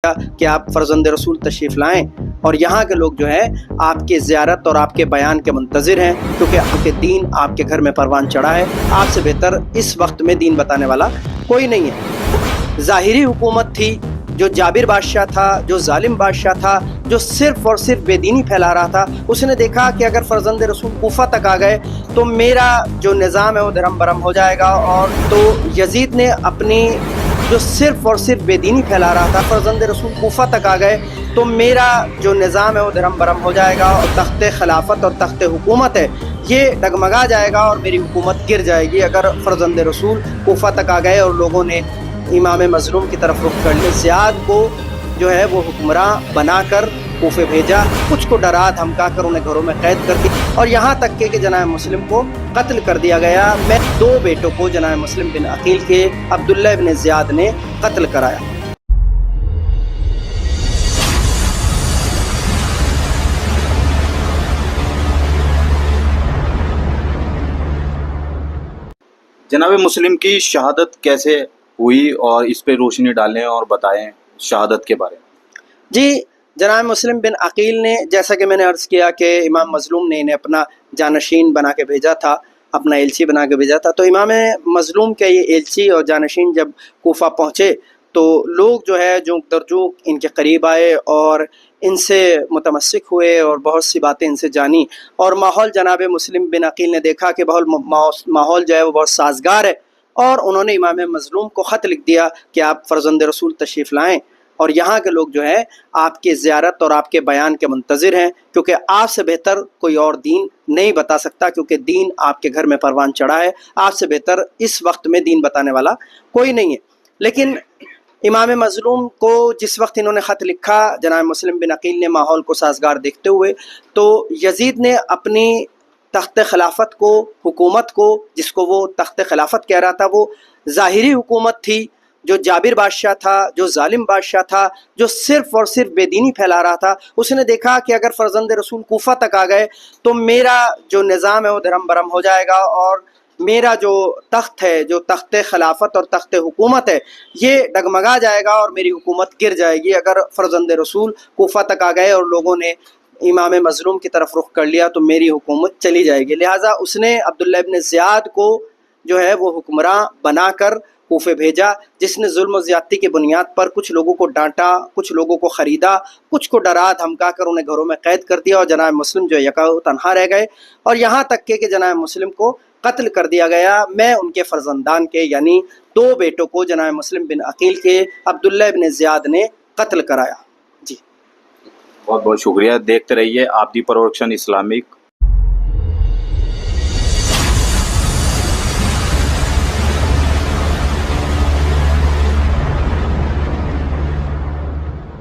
کہ آپ فرزند رسول تشریف لائیں اور یہاں کے لوگ جو ہے آپ کی زیارت اور آپ کے بیان کے منتظر ہیں، کیونکہ آپ کے دین آپ کے گھر میں پروان چڑھا ہے۔ آپ سے بہتر اس وقت میں دین بتانے والا کوئی نہیں ہے۔ ظاہری حکومت تھی، جو جابر بادشاہ تھا، جو ظالم بادشاہ تھا، جو صرف اور صرف بے دینی پھیلا رہا تھا، اس نے دیکھا کہ اگر فرزند رسول کوفہ تک آ گئے تو میرا جو نظام ہے وہ درہم برہم ہو جائے گا، اور تو یزید نے اپنی جو صرف اور صرف بے دینی پھیلا رہا تھا، فرزند رسول کوفہ تک آ گئے تو میرا جو نظام ہے وہ درہم برہم ہو جائے گا، اور تخت خلافت اور تخت حکومت ہے یہ ڈگمگا جائے گا اور میری حکومت گر جائے گی اگر فرزند رسول کوفہ تک آ گئے۔ اور لوگوں نے امام مظلوم کی طرف رخ کر لیا۔ زیاد کو جو ہے وہ حکمراں بنا کر کوفے بھیجا، کچھ کو ڈرا دھمکا کر انہیں گھروں میں قید کر دیا، اور یہاں تک کہ جناب مسلم کو قتل کر دیا گیا۔ میں دو بیٹوں کو جناب مسلم بن عقیل کے عبداللہ بن زیاد نے قتل کرایا۔ جناب مسلم کی شہادت کیسے ہوئی اور اس پہ روشنی ڈالیں اور بتائیں شہادت کے بارے میں۔ جی، جناب مسلم بن عقیل نے، جیسا کہ میں نے عرض کیا کہ امام مظلوم نے انہیں اپنا جانشین بنا کے بھیجا تھا، اپنا ایلچی بنا کے بھیجا تھا، تو امام مظلوم کے یہ ایلچی اور جانشین جب کوفہ پہنچے تو لوگ جو ہے جونک در جونک ان کے قریب آئے اور ان سے متمسک ہوئے اور بہت سی باتیں ان سے جانی، اور ماحول جناب مسلم بن عقیل نے دیکھا کہ ماحول جو ہے وہ بہت سازگار ہے، اور انہوں نے امام مظلوم کو خط لکھ دیا کہ آپ فرزند رسول تشریف لائیں اور یہاں کے لوگ جو ہے آپ کی زیارت اور آپ کے بیان کے منتظر ہیں، کیونکہ آپ سے بہتر کوئی اور دین نہیں بتا سکتا، کیونکہ دین آپ کے گھر میں پروان چڑھا ہے۔ آپ سے بہتر اس وقت میں دین بتانے والا کوئی نہیں ہے۔ لیکن امام مظلوم کو جس وقت انہوں نے خط لکھا، جناب مسلم بن عقیل نے ماحول کو سازگار دیکھتے ہوئے تو یزید نے اپنی تخت خلافت کو، حکومت کو، جس کو وہ تخت خلافت کہہ رہا تھا، وہ ظاہری حکومت تھی، جو جابر بادشاہ تھا، جو ظالم بادشاہ تھا، جو صرف اور صرف بے دینی پھیلا رہا تھا، اس نے دیکھا کہ اگر فرزند رسول کوفہ تک آ گئے تو میرا جو نظام ہے وہ درہم برہم ہو جائے گا، اور میرا جو تخت ہے، جو تخت خلافت اور تخت حکومت ہے یہ ڈگمگا جائے گا اور میری حکومت گر جائے گی اگر فرزند رسول کوفہ تک آ گئے اور لوگوں نے امام مظلوم کی طرف رخ کر لیا تو میری حکومت چلی جائے گی۔ لہٰذا اس نے عبداللہ ابن زیاد کو جو ہے وہ حکمراں بنا کر کوفے بھیجا، جس نے ظلم و زیادتی کی بنیاد پر کچھ لوگوں کو ڈانٹا، کچھ لوگوں کو خریدا، کچھ کو ڈرا دھمکا کر انہیں گھروں میں قید کر دیا، اور جناب مسلم جو یکا تنہا رہ گئے، اور یہاں تک کہ جناب مسلم کو قتل کر دیا گیا۔ میں ان کے فرزندان کے یعنی دو بیٹوں کو جناب مسلم بن عقیل کے عبداللہ بن زیاد نے قتل کرایا۔ جی، بہت بہت شکریہ۔ دیکھتے رہیے آپ دی پروڈکشن اسلامک۔